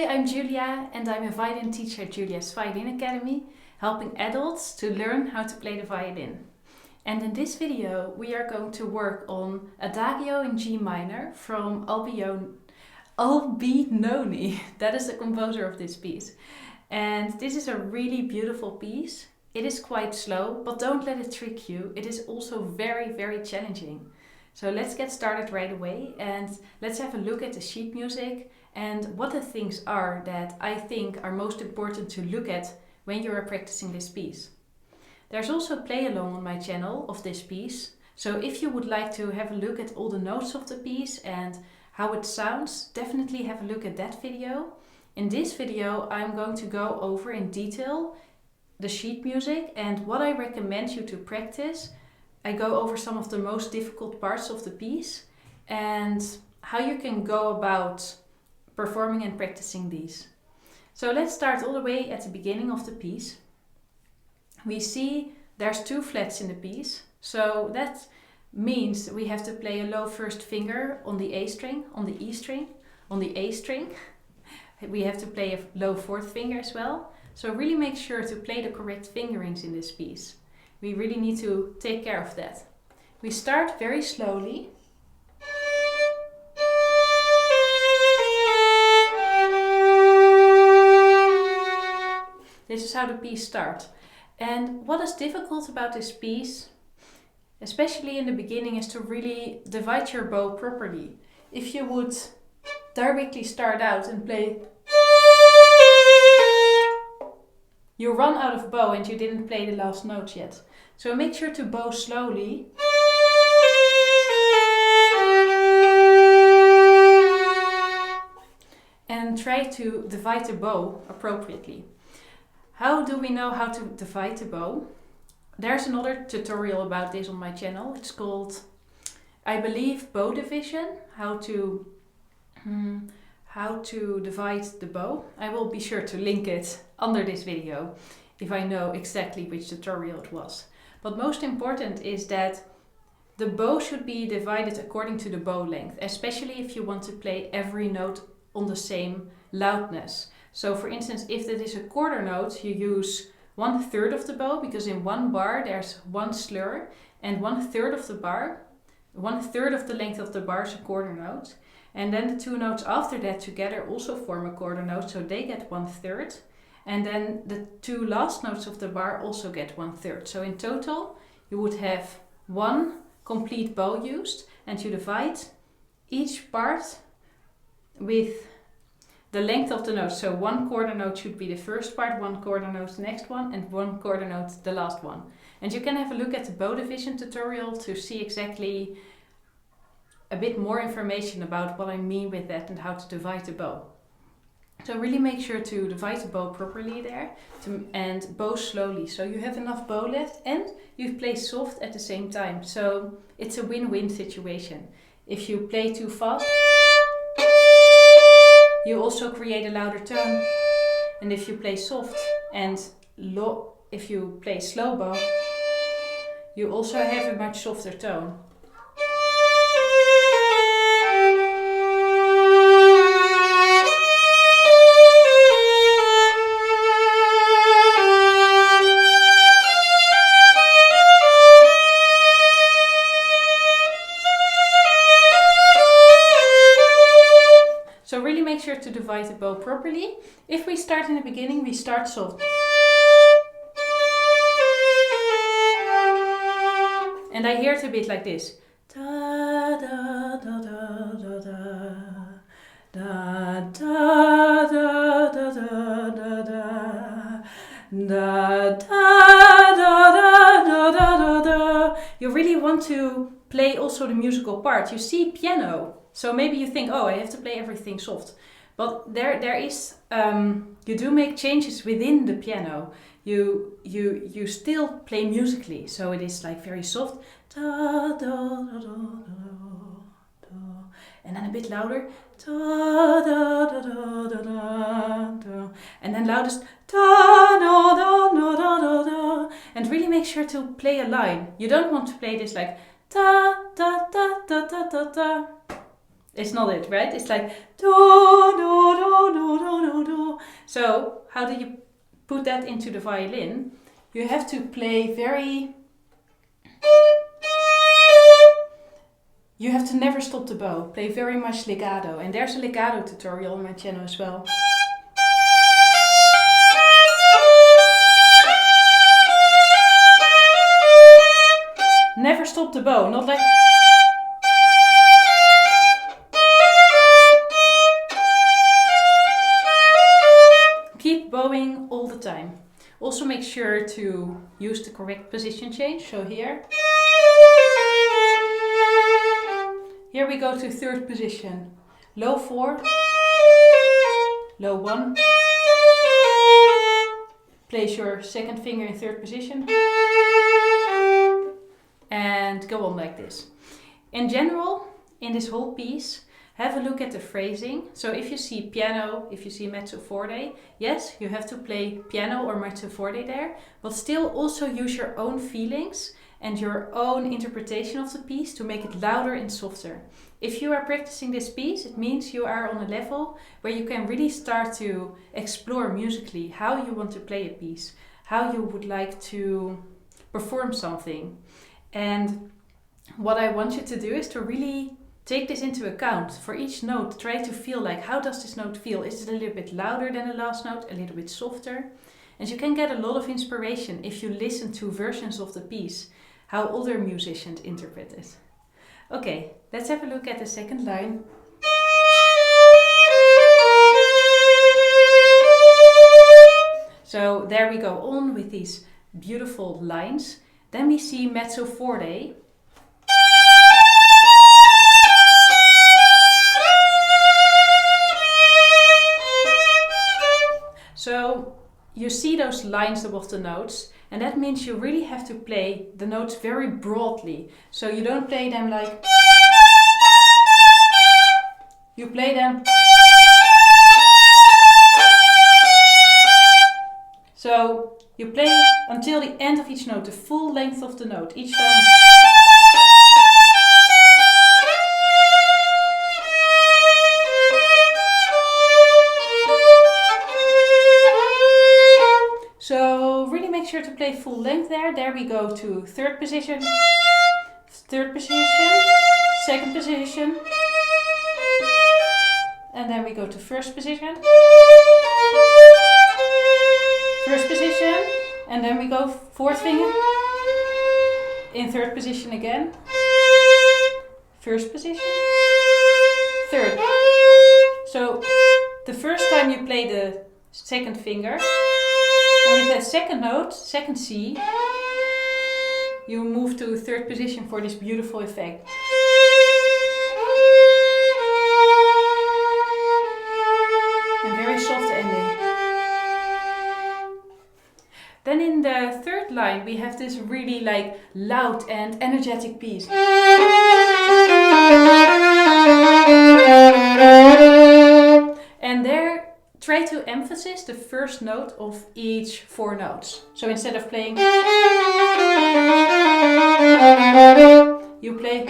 Hi, I'm Julia and I'm a violin teacher at Julia's Violin Academy, helping adults to learn how to play the violin. And in this video we are going to work on Adagio in G minor from Albinoni. That is the composer of this piece. And this is a really beautiful piece. It is quite slow, but don't let it trick you. It is also very, very challenging. So let's get started right away and let's have a look at the sheet music and what the things are that I think are most important to look at when you are practicing this piece. There's also a play along on my channel of this piece, so if you would like to have a look at all the notes of the piece and how it sounds, definitely have a look at that video. In this video I'm going to go over in detail the sheet music and what I recommend you to practice. I go over some of the most difficult parts of the piece and how you can go about performing and practicing these. So let's start all the way at the beginning of the piece. We see there's two flats in the piece, so that means we have to play a low first finger on the A string, on the E string, on the A string. We have to play a low fourth finger as well. So really make sure to play the correct fingerings in this piece. We really need to take care of that. We start very slowly. This is how the piece starts. And what is difficult about this piece, especially in the beginning, is to really divide your bow properly. If you would directly start out and play, you run out of bow and you didn't play the last notes yet. So make sure to bow slowly. And try to divide the bow appropriately. How do we know how to divide the bow? There's another tutorial about this on my channel. It's called, I believe, bow division. How to divide the bow. I will be sure to link it under this video if I know exactly which tutorial it was. But most important is that the bow should be divided according to the bow length, especially if you want to play every note on the same loudness. So for instance, if it is a quarter note, you use 1/3 of the bow, because in one bar there's one slur, and 1/3 of the bar, 1/3 of the length of the bar is a quarter note. And then the two notes after that together also form a quarter note, so they get 1/3. And then the two last notes of the bar also get 1/3. So in total, you would have one complete bow used, and you divide each part with the length of the note. So one quarter note should be the first part, one quarter note the next one, and one quarter note the last one. And you can have a look at the bow division tutorial to see exactly a bit more information about what I mean with that and how to divide the bow. So really make sure to divide the bow properly there and bow slowly, so you have enough bow left and you play soft at the same time. So it's a win-win situation. If you play too fast, you also create a louder tone. And if you play soft and if you play slow bow, you also have a much softer tone. So really make sure to divide the bow properly. If we start in the beginning, we start soft. And I hear it a bit like this. Da, da, da, da, da, da, da, da, da, da, da, da, da, da, da, da. You really want to play also the musical part. You see piano. So maybe you think, oh, I have to play everything soft. But there is, you do make changes within the piano. You still play musically. So it is like very soft. Da, da, da, da, da, and then a bit louder. Da, da, da, da, da, da, da. And then loudest. Da, da, da, da, da, da, da. And really make sure to play a line. You don't want to play this like da, da, da, da, da, da, da. It's not it, right? It's like do do do do do do So how do you put that into the violin? You have to play you have to never stop the bow. Play very much legato. And there's a legato tutorial on my channel as well. Never stop the bow, not like... Keep bowing all the time. Also make sure to use the correct position change. So here we go to third position. Low 4, low 1. Place your second finger in third position. And go on like this. In general, in this whole piece, have a look at the phrasing. So if you see piano, if you see mezzo forte, yes, you have to play piano or mezzo forte there, but still also use your own feelings and your own interpretation of the piece to make it louder and softer. If you are practicing this piece, it means you are on a level where you can really start to explore musically how you want to play a piece, how you would like to perform something. And what I want you to do is to really take this into account. For each note, try to feel like, how does this note feel? Is it a little bit louder than the last note, a little bit softer? And you can get a lot of inspiration if you listen to versions of the piece, how other musicians interpret it. Okay, let's have a look at the second line. So there we go on with these beautiful lines. Then we see mezzo forte. So you see those lines above the notes, and that means you really have to play the notes very broadly. So you don't play them like... You play them... So you play until the end of each note, the full length of the note, each time. So really make sure to play full length there. There we go to third position, second position, and then we go to first position, and then we go fourth finger in third position again, first position, third. So the first time you play the second finger, and with that second note, second C, you move to third position for this beautiful effect. And very soft ending. Then in the third line we have this really like loud and energetic piece. And there try to emphasize the first note of each 4 notes. So instead of playing, you play.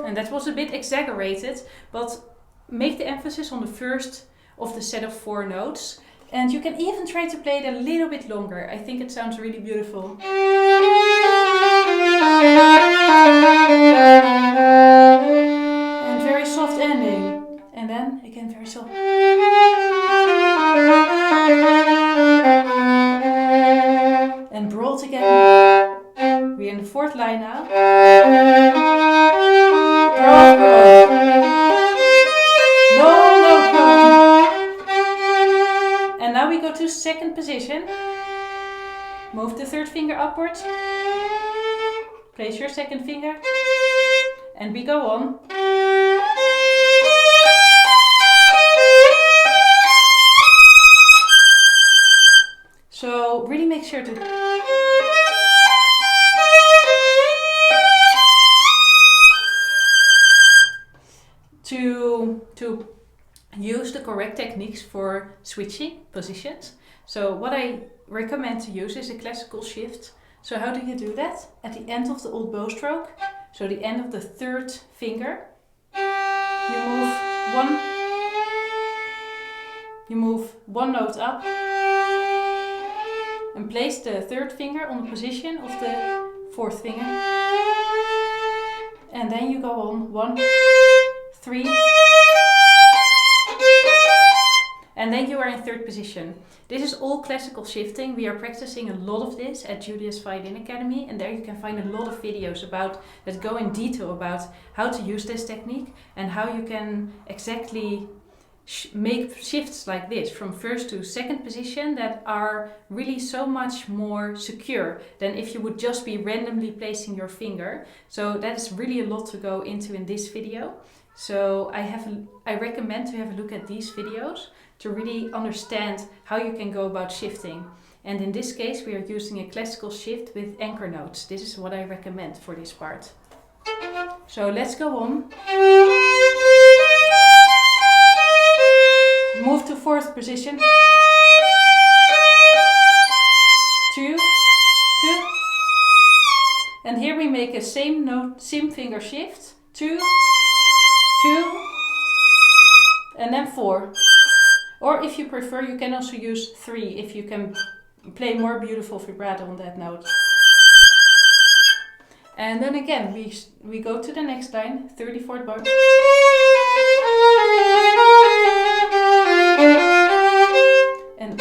And that was a bit exaggerated, but make the emphasis on the first of the set of 4 notes. And you can even try to play it a little bit longer. I think it sounds really beautiful. And very soft ending. And then again very soft. And broad again. We're in the 4th line now. Broad, broad. Long, long, long. And now we go to second position. Move the 3rd finger upwards. Place your 2nd finger. And we go on. So really make sure to use the correct techniques for switching positions. So what I recommend to use is a classical shift. So how do you do that? At the end of the old bow stroke, so the end of the 3rd finger, You move one note up and place the third finger on the position of the fourth finger. And then you go on 1, 3. And then you are in third position. This is all classical shifting. We are practicing a lot of this at Julia's Violin Academy, and there you can find a lot of videos that go in detail about how to use this technique and how you can exactly make shifts like this from first to second position that are really so much more secure than if you would just be randomly placing your finger. So that is really a lot to go into in this video. So I recommend to have a look at these videos to really understand how you can go about shifting. And in this case we are using a classical shift with anchor notes. This is what I recommend for this part. So let's go on. Move to fourth position. 2, 2. And here we make a same finger shift. 2, 2. And then 4. Or if you prefer, you can also use 3 if you can play more beautiful vibrato on that note. And then again, we go to the next line, 34th bar. And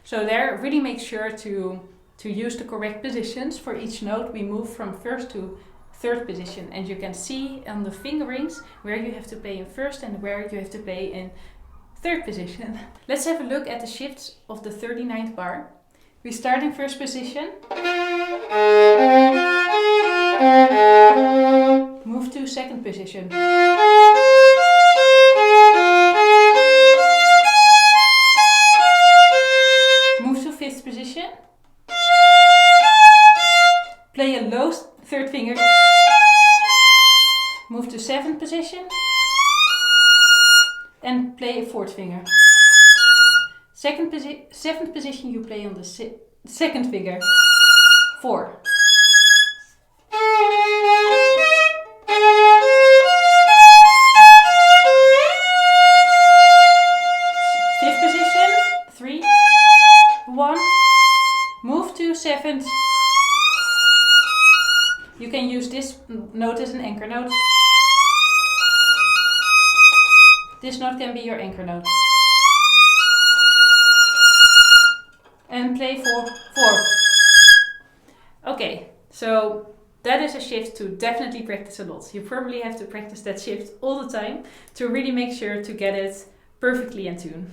so there, really make sure to use the correct positions for each note. We move from first to third position, and you can see on the fingerings where you have to play in first and where you have to play in third position. Let's have a look at the shifts of the 39th bar. We start in first position, move to second position, move to fifth position, play a low third finger, move to seventh position, and play a fourth finger. Seventh position you play on the second finger. 4. Fifth position. 3, 1. Move to seventh. You can use this note as an anchor note. This note can be your anchor note. And play 4. Okay, so that is a shift to definitely practice a lot. You probably have to practice that shift all the time to really make sure to get it perfectly in tune.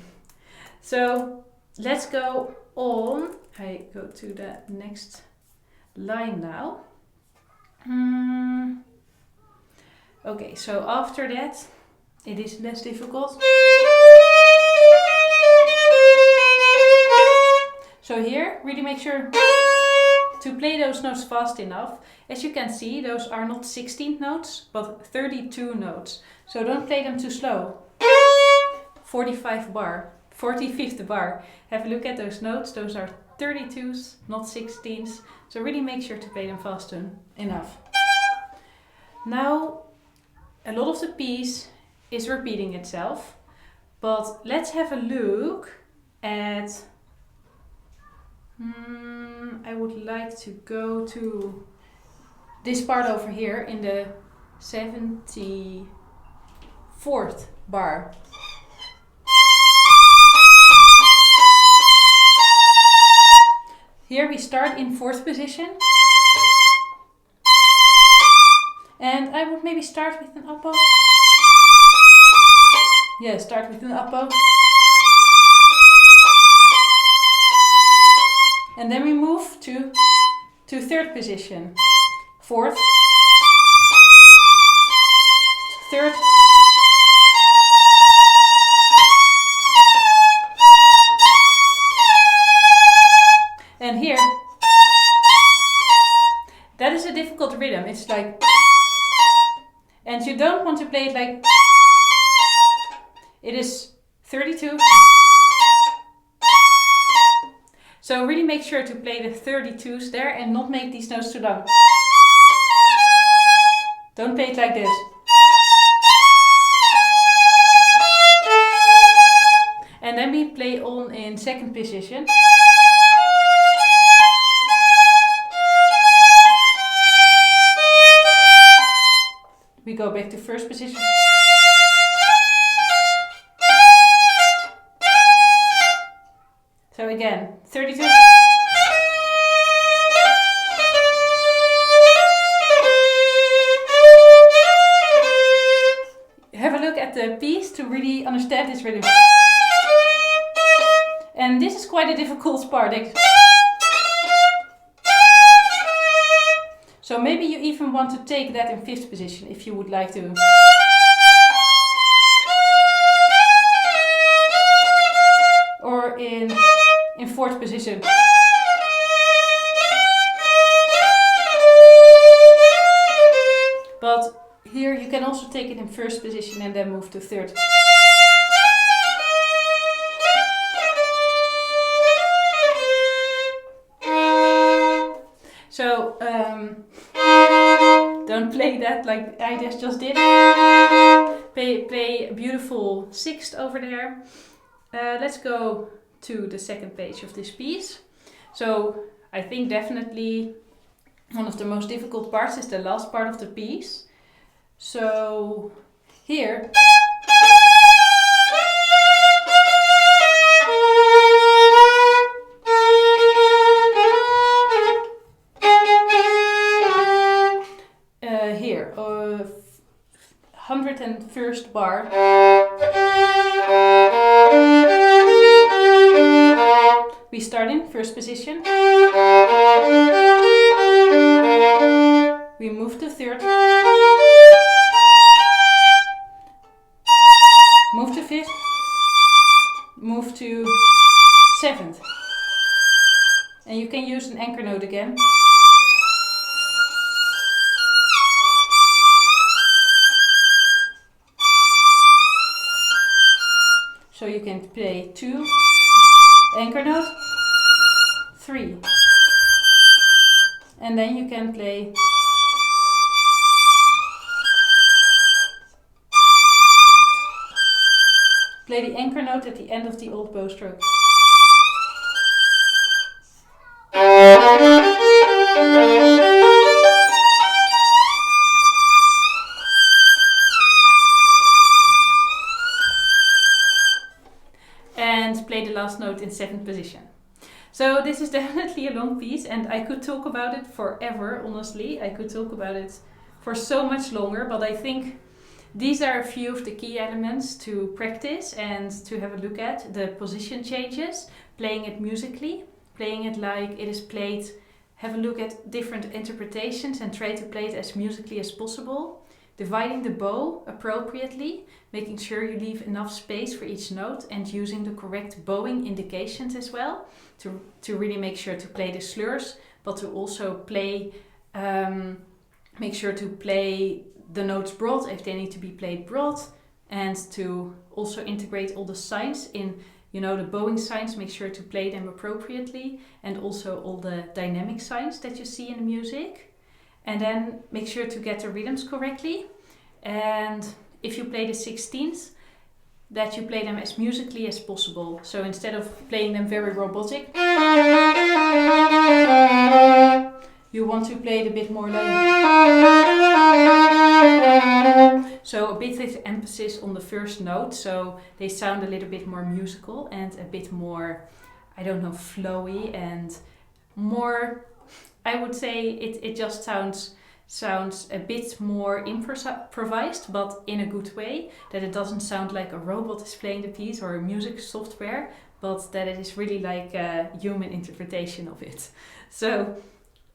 So let's go on. I go to the next line now. Okay, so after that it is less difficult. So here, really make sure to play those notes fast enough. As you can see, those are not 16th notes, but 32 notes. So don't play them too slow. 45th bar, 45th bar. Have a look at those notes. Those are 32s, not 16s. So really make sure to play them fast enough. Now, a lot of the piece is repeating itself, but let's have a look at I would like to go to this part over here in the 74th bar. Here we start in fourth position. And I would maybe start with an uppo. Yeah, start with an uppo. And then we move to third position. Fourth, third, and here, that is a difficult rhythm. It's like, and you don't want to play it like, it is 32. So really make sure to play the 32s there and not make these notes too long. play it like this. And then we play on in second position. We go back to first position. So again, 32. Have a look at the piece to really understand this rhythm. And this is quite a difficult part. So maybe you even want to take that in fifth position if you would like to. Or in fourth position. But here you can also take it in first position and then move to third. So don't play that like I just did. Play a beautiful sixth over there. Let's go to the second page of this piece. So I think definitely one of the most difficult parts is the last part of the piece. So here here 101st bar. We start in first position. We move to third. Move to fifth. Move to seventh. And you can use an anchor note again. So you can play 2, anchor note, 3, and then you can play the anchor note at the end of the old bow stroke. And play the last note in 7th position. So this is definitely a long piece and I could talk about it forever, honestly. I could talk about it for so much longer, but I think these are a few of the key elements to practice and to have a look at. The position changes, playing it musically, playing it like it is played. Have a look at different interpretations and try to play it as musically as possible. Dividing the bow appropriately, making sure you leave enough space for each note and using the correct bowing indications as well to really make sure to play the slurs, but to also play, make sure to play the notes broad if they need to be played broad, and to also integrate all the signs in, you know, the bowing signs, make sure to play them appropriately, and also all the dynamic signs that you see in the music. And then make sure to get the rhythms correctly. And if you play the 16th, that you play them as musically as possible. So instead of playing them very robotic, you want to play it a bit more like... So a bit of emphasis on the first note, so they sound a little bit more musical and a bit more, I don't know, flowy and more... I would say it just sounds a bit more improvised, but in a good way. That it doesn't sound like a robot is playing the piece or a music software, but that it is really like a human interpretation of it. So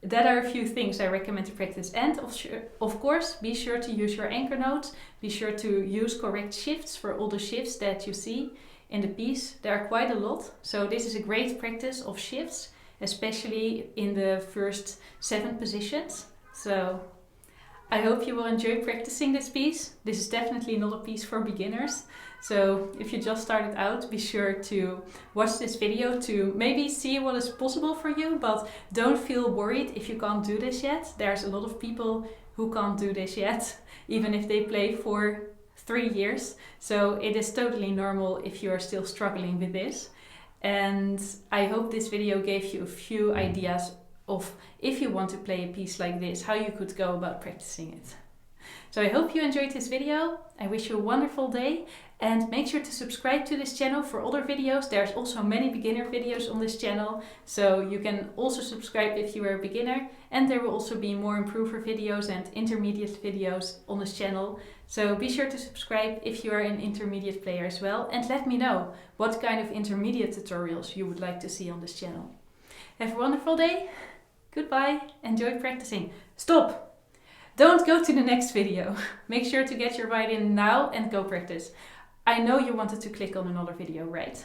that are a few things I recommend to practice. And of course, be sure to use your anchor notes. Be sure to use correct shifts for all the shifts that you see in the piece. There are quite a lot. So this is a great practice of shifts, especially in the first 7 positions. So I hope you will enjoy practicing this piece. This is definitely not a piece for beginners. So if you just started out, be sure to watch this video to maybe see what is possible for you, but don't feel worried if you can't do this yet. There's a lot of people who can't do this yet, even if they play for 3 years. So it is totally normal if you are still struggling with this. And I hope this video gave you a few ideas of, if you want to play a piece like this, how you could go about practicing it. So I hope you enjoyed this video. I wish you a wonderful day, and make sure to subscribe to this channel for other videos. There's also many beginner videos on this channel, so you can also subscribe if you are a beginner, and there will also be more improver videos and intermediate videos on this channel. So be sure to subscribe if you are an intermediate player as well, and let me know what kind of intermediate tutorials you would like to see on this channel. Have a wonderful day. Goodbye. Enjoy practicing. Stop! Don't go to the next video. Make sure to get your violin now and go practice. I know you wanted to click on another video, right?